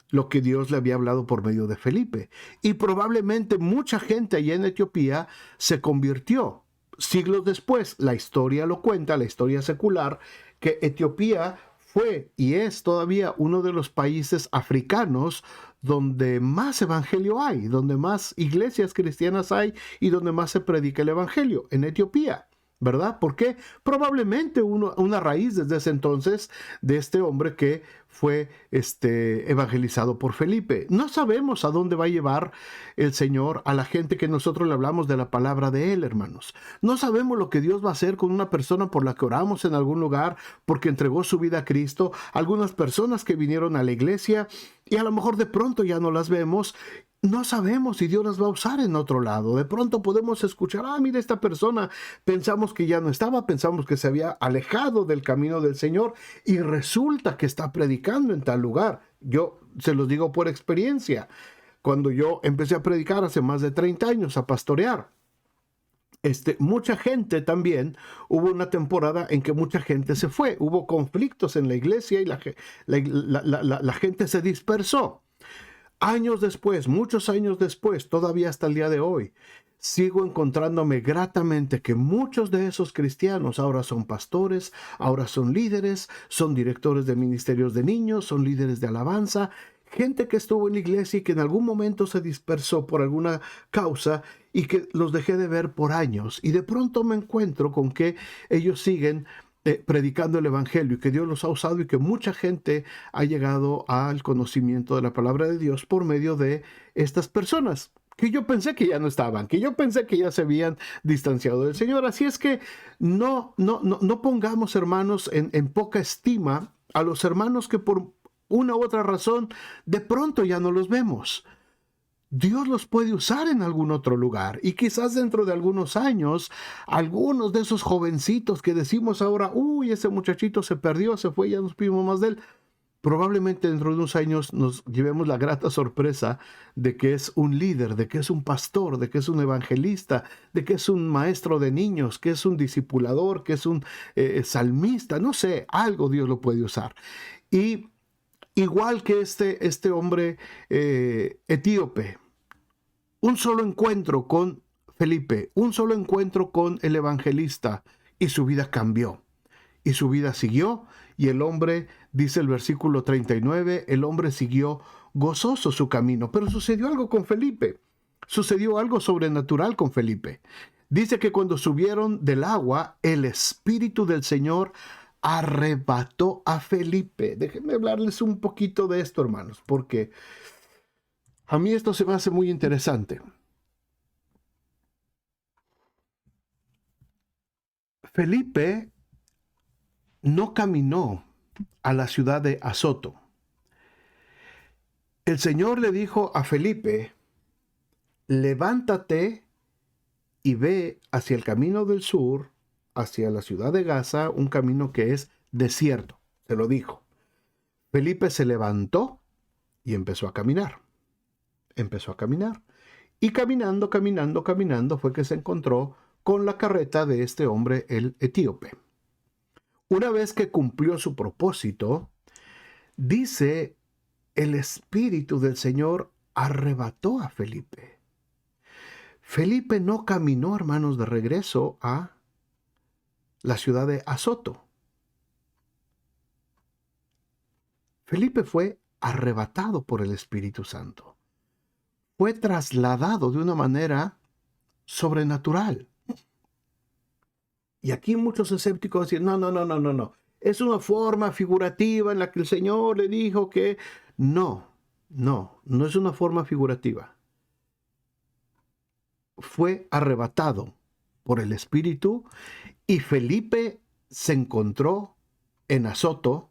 lo que Dios le había hablado por medio de Felipe. Y probablemente mucha gente allá en Etiopía se convirtió. Siglos después, la historia lo cuenta, la historia secular, que Etiopía fue y es todavía uno de los países africanos donde más evangelio hay, donde más iglesias cristianas hay y donde más se predica el evangelio, en Etiopía. ¿verdad? Porque probablemente una raíz desde ese entonces de este hombre que fue evangelizado por Felipe. No sabemos a dónde va a llevar el Señor a la gente que nosotros le hablamos de la palabra de Él, hermanos. No sabemos lo que Dios va a hacer con una persona por la que oramos en algún lugar porque entregó su vida a Cristo. Algunas personas que vinieron a la iglesia y a lo mejor de pronto ya no las vemos. No sabemos si Dios las va a usar en otro lado. De pronto podemos escuchar, mira, esta persona, pensamos que ya no estaba, pensamos que se había alejado del camino del Señor y resulta que está predicando en tal lugar. Yo se los digo por experiencia. Cuando yo empecé a predicar hace más de 30 años, a pastorear, mucha gente también, hubo una temporada en que mucha gente se fue, hubo conflictos en la iglesia y la gente se dispersó. Años después, muchos años después, todavía hasta el día de hoy, sigo encontrándome gratamente que muchos de esos cristianos ahora son pastores, ahora son líderes, son directores de ministerios de niños, son líderes de alabanza, gente que estuvo en la iglesia y que en algún momento se dispersó por alguna causa y que los dejé de ver por años. Y de pronto me encuentro con que ellos siguen predicando el evangelio y que Dios los ha usado y que mucha gente ha llegado al conocimiento de la palabra de Dios por medio de estas personas que yo pensé que ya no estaban, que yo pensé que ya se habían distanciado del Señor. Así es que no pongamos, hermanos, en poca estima a los hermanos que por una u otra razón de pronto ya no los vemos. Dios los puede usar en algún otro lugar y quizás dentro de algunos años, algunos de esos jovencitos que decimos ahora, uy, ese muchachito se perdió, se fue, ya no supimos más de él, probablemente dentro de unos años nos llevemos la grata sorpresa de que es un líder, de que es un pastor, de que es un evangelista, de que es un maestro de niños, que es un discipulador, que es un salmista, no sé, algo Dios lo puede usar. Y igual que este hombre etíope, un solo encuentro con Felipe, un solo encuentro con el evangelista y su vida cambió. Y su vida siguió y el hombre, dice el versículo 39, el hombre siguió gozoso su camino. Pero sucedió algo con Felipe, sucedió algo sobrenatural con Felipe. Dice que cuando subieron del agua, el Espíritu del Señor arrebató a Felipe. Déjenme hablarles un poquito de esto, hermanos, porque a mí esto se me hace muy interesante. Felipe no caminó a la ciudad de Azoto. El Señor le dijo a Felipe, levántate y ve hacia el camino del sur, hacia la ciudad de Gaza, un camino que es desierto. Se lo dijo. Felipe se levantó y empezó a caminar. Empezó a caminar. Y caminando, caminando, caminando fue que se encontró con la carreta de este hombre, el etíope. Una vez que cumplió su propósito, dice, el Espíritu del Señor arrebató a Felipe. Felipe no caminó, hermanos, de regreso a la ciudad de Azoto. Felipe fue arrebatado por el Espíritu Santo. Fue trasladado de una manera sobrenatural. Y aquí muchos escépticos dicen, no. Es una forma figurativa en la que el Señor le dijo que... No es una forma figurativa. Fue arrebatado por el Espíritu y Felipe se encontró en Azoto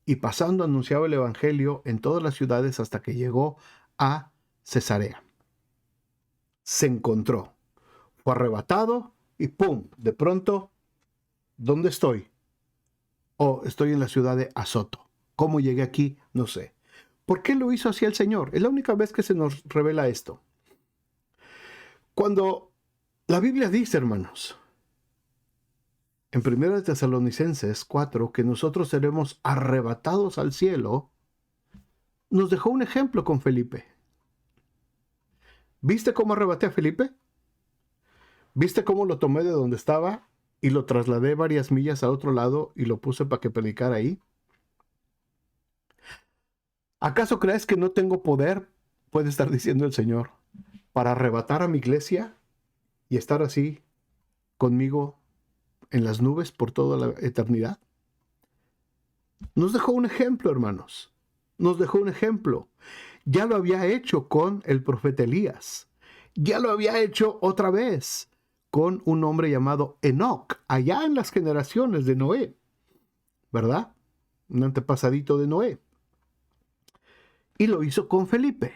y pasando anunciaba el Evangelio en todas las ciudades hasta que llegó a Cesarea. Se encontró, fue arrebatado y ¡pum! De pronto, ¿dónde estoy? Estoy en la ciudad de Azoto. ¿Cómo llegué aquí? No sé. ¿Por qué lo hizo así el Señor? Es la única vez que se nos revela esto. Cuando la Biblia dice, hermanos, en 1 Tesalonicenses 4, que nosotros seremos arrebatados al cielo, nos dejó un ejemplo con Felipe. ¿Viste cómo arrebaté a Felipe? ¿Viste cómo lo tomé de donde estaba y lo trasladé varias millas a otro lado y lo puse para que predicara ahí? ¿Acaso crees que no tengo poder, puede estar diciendo el Señor, para arrebatar a mi iglesia y estar así conmigo en las nubes por toda la eternidad? Nos dejó un ejemplo, hermanos. Nos dejó un ejemplo. Ya lo había hecho con el profeta Elías. Ya lo había hecho otra vez con un hombre llamado Enoc, allá en las generaciones de Noé, ¿verdad? Un antepasadito de Noé. Y lo hizo con Felipe.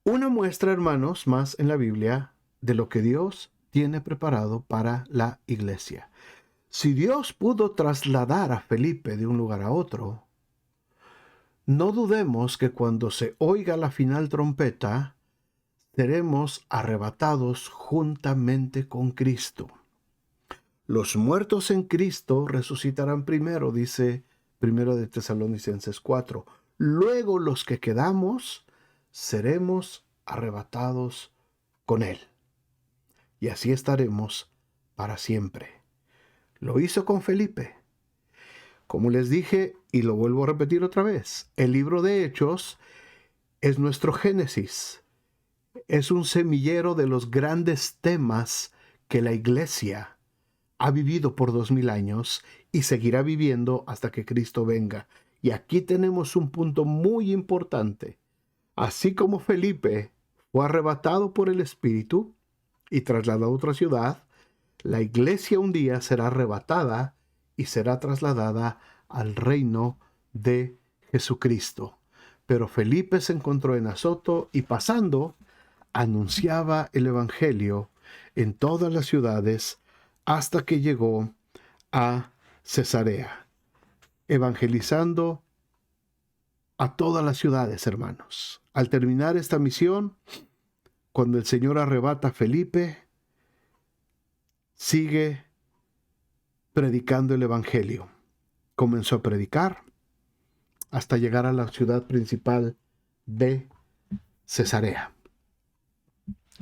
Una muestra, hermanos, más en la Biblia de lo que Dios tiene preparado para la iglesia. Si Dios pudo trasladar a Felipe de un lugar a otro, no dudemos que cuando se oiga la final trompeta, seremos arrebatados juntamente con Cristo. Los muertos en Cristo resucitarán primero, dice 1 de Tesalonicenses 4. Luego los que quedamos seremos arrebatados con Él. Y así estaremos para siempre. Lo hizo con Felipe. Como les dije, y lo vuelvo a repetir otra vez, el libro de Hechos es nuestro Génesis. Es un semillero de los grandes temas que la iglesia ha vivido por 2000 años y seguirá viviendo hasta que Cristo venga. Y aquí tenemos un punto muy importante. Así como Felipe fue arrebatado por el Espíritu y trasladado a otra ciudad, la iglesia un día será arrebatada y será trasladada al reino de Jesucristo. Pero Felipe se encontró en Azoto y pasando, anunciaba el evangelio en todas las ciudades hasta que llegó a Cesarea, evangelizando a todas las ciudades, hermanos. Al terminar esta misión, cuando el Señor arrebata a Felipe, sigue predicando el evangelio. Comenzó a predicar hasta llegar a la ciudad principal de Cesarea.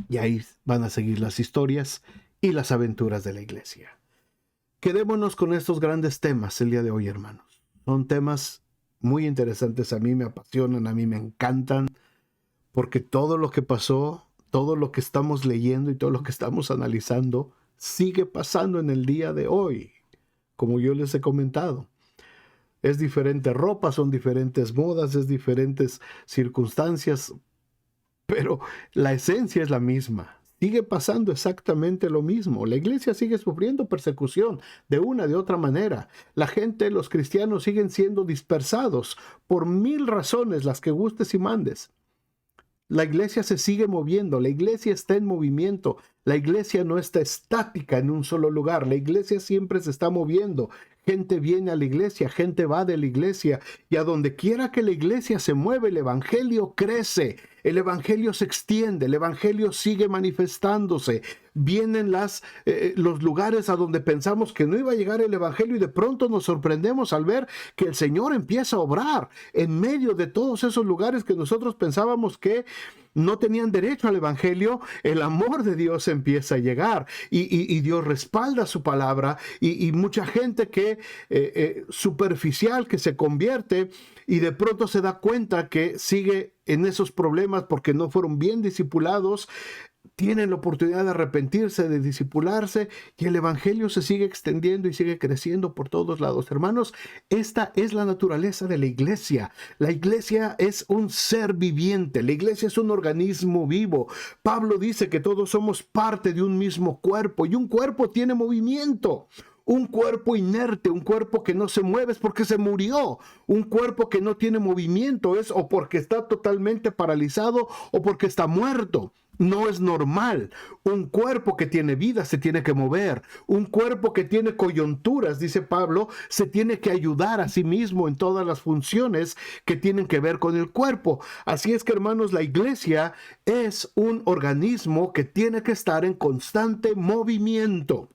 Y ahí van a seguir las historias y las aventuras de la iglesia. Quedémonos con estos grandes temas el día de hoy, hermanos. Son temas muy interesantes, a mí me apasionan, a mí me encantan, porque todo lo que pasó, todo lo que estamos leyendo y todo lo que estamos analizando, sigue pasando en el día de hoy, como yo les he comentado. Es diferente ropa, son diferentes modas, es diferentes circunstancias, pero la esencia es la misma. Sigue pasando exactamente lo mismo. La iglesia sigue sufriendo persecución de una, de otra manera. La gente, los cristianos siguen siendo dispersados por 1000 razones, las que gustes y mandes. La iglesia se sigue moviendo, la iglesia está en movimiento, la iglesia no está estática en un solo lugar, la iglesia siempre se está moviendo. Gente viene a la iglesia, gente va de la iglesia, y a donde quiera que la iglesia se mueve, el evangelio crece, el evangelio se extiende, el evangelio sigue manifestándose. Vienen los lugares a donde pensamos que no iba a llegar el evangelio y de pronto nos sorprendemos al ver que el Señor empieza a obrar en medio de todos esos lugares que nosotros pensábamos que no tenían derecho al evangelio. El amor de Dios empieza a llegar y Dios respalda su palabra y mucha gente que superficial que se convierte y de pronto se da cuenta que sigue en esos problemas porque no fueron bien discipulados, tienen la oportunidad de arrepentirse, de discipularse, y el evangelio se sigue extendiendo y sigue creciendo por todos lados. Hermanos, esta es la naturaleza de la iglesia. La iglesia es un ser viviente, la iglesia es un organismo vivo. Pablo dice que todos somos parte de un mismo cuerpo, y un cuerpo tiene movimiento. Un cuerpo inerte, un cuerpo que no se mueve es porque se murió. Un cuerpo que no tiene movimiento es o porque está totalmente paralizado o porque está muerto. No es normal. Un cuerpo que tiene vida se tiene que mover. Un cuerpo que tiene coyunturas, dice Pablo, se tiene que ayudar a sí mismo en todas las funciones que tienen que ver con el cuerpo. Así es que, hermanos, la iglesia es un organismo que tiene que estar en constante movimiento.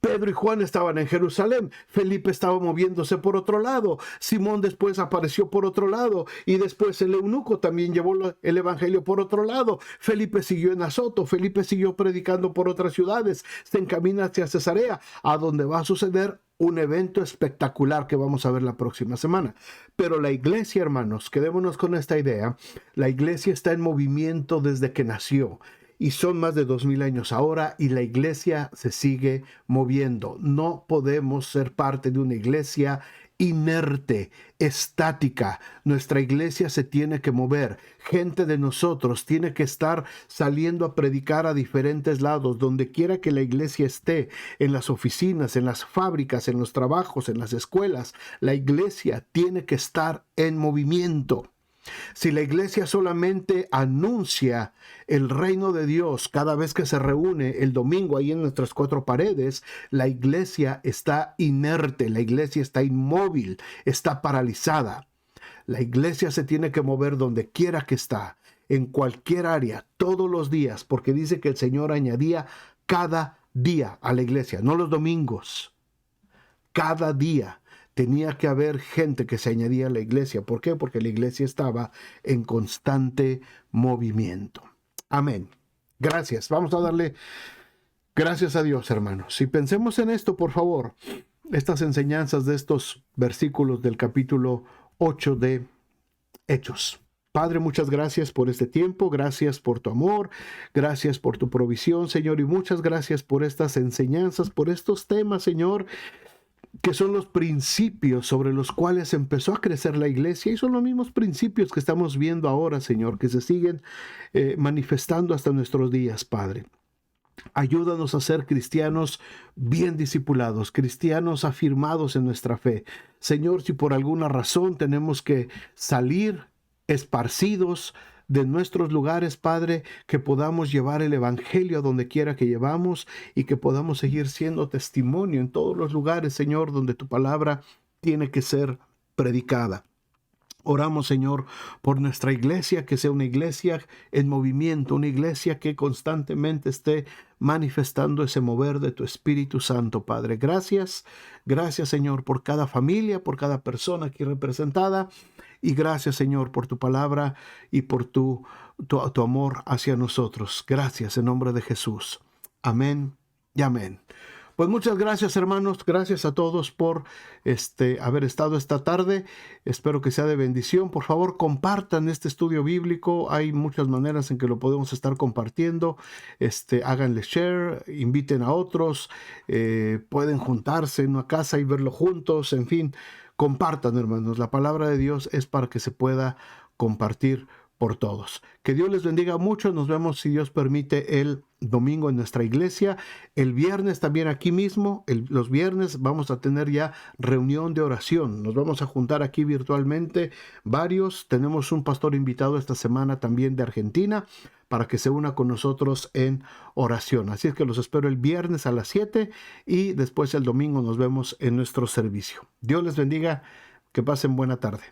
Pedro y Juan estaban en Jerusalén, Felipe estaba moviéndose por otro lado, Simón después apareció por otro lado y después el eunuco también llevó el evangelio por otro lado. Felipe siguió en Azoto, Felipe siguió predicando por otras ciudades, se encamina hacia Cesarea, a donde va a suceder un evento espectacular que vamos a ver la próxima semana. Pero la iglesia, hermanos, quedémonos con esta idea, la iglesia está en movimiento desde que nació. y son más de 2000 años ahora y la iglesia se sigue moviendo. No podemos ser parte de una iglesia inerte, estática. Nuestra iglesia se tiene que mover. Gente de nosotros tiene que estar saliendo a predicar a diferentes lados, donde quiera que la iglesia esté, en las oficinas, en las fábricas, en los trabajos, en las escuelas. La iglesia tiene que estar en movimiento. Si la iglesia solamente anuncia el reino de Dios cada vez que se reúne el domingo ahí en nuestras cuatro paredes, la iglesia está inerte, la iglesia está inmóvil, está paralizada. La iglesia se tiene que mover donde quiera que está, en cualquier área, todos los días, porque dice que el Señor añadía cada día a la iglesia, no los domingos, cada día. Tenía que haber gente que se añadía a la iglesia. ¿Por qué? Porque la iglesia estaba en constante movimiento. Amén. Gracias. Vamos a darle gracias a Dios, hermanos. Y pensemos en esto, por favor. Estas enseñanzas de estos versículos del capítulo 8 de Hechos. Padre, muchas gracias por este tiempo, gracias por tu amor, gracias por tu provisión, Señor, y muchas gracias por estas enseñanzas, por estos temas, Señor, que son los principios sobre los cuales empezó a crecer la iglesia, y son los mismos principios que estamos viendo ahora, Señor, que se siguen manifestando hasta nuestros días, Padre. Ayúdanos a ser cristianos bien discipulados, cristianos afirmados en nuestra fe. Señor, si por alguna razón tenemos que salir esparcidos de nuestros lugares, Padre, que podamos llevar el evangelio a donde quiera que llevamos y que podamos seguir siendo testimonio en todos los lugares, Señor, donde tu palabra tiene que ser predicada. Oramos, Señor, por nuestra iglesia, que sea una iglesia en movimiento, una iglesia que constantemente esté manifestando ese mover de tu Espíritu Santo, Padre. Gracias, gracias, Señor, por cada familia, por cada persona aquí representada. Y gracias, Señor, por tu palabra y por tu amor hacia nosotros. Gracias en nombre de Jesús. Amén y amén. Pues muchas gracias, hermanos. Gracias a todos por haber estado esta tarde. Espero que sea de bendición. Por favor, compartan este estudio bíblico. Hay muchas maneras en que lo podemos estar compartiendo. Háganle share, inviten a otros. Pueden juntarse en una casa y verlo juntos. En fin, compartan, hermanos. La palabra de Dios es para que se pueda compartir por todos. Que Dios les bendiga mucho. Nos vemos, si Dios permite, el domingo en nuestra iglesia. El viernes también aquí mismo. Los viernes vamos a tener ya reunión de oración. Nos vamos a juntar aquí virtualmente varios. Tenemos un pastor invitado esta semana también de Argentina para que se una con nosotros en oración. Así es que los espero el viernes a las 7 y después el domingo nos vemos en nuestro servicio. Dios les bendiga. Que pasen buena tarde.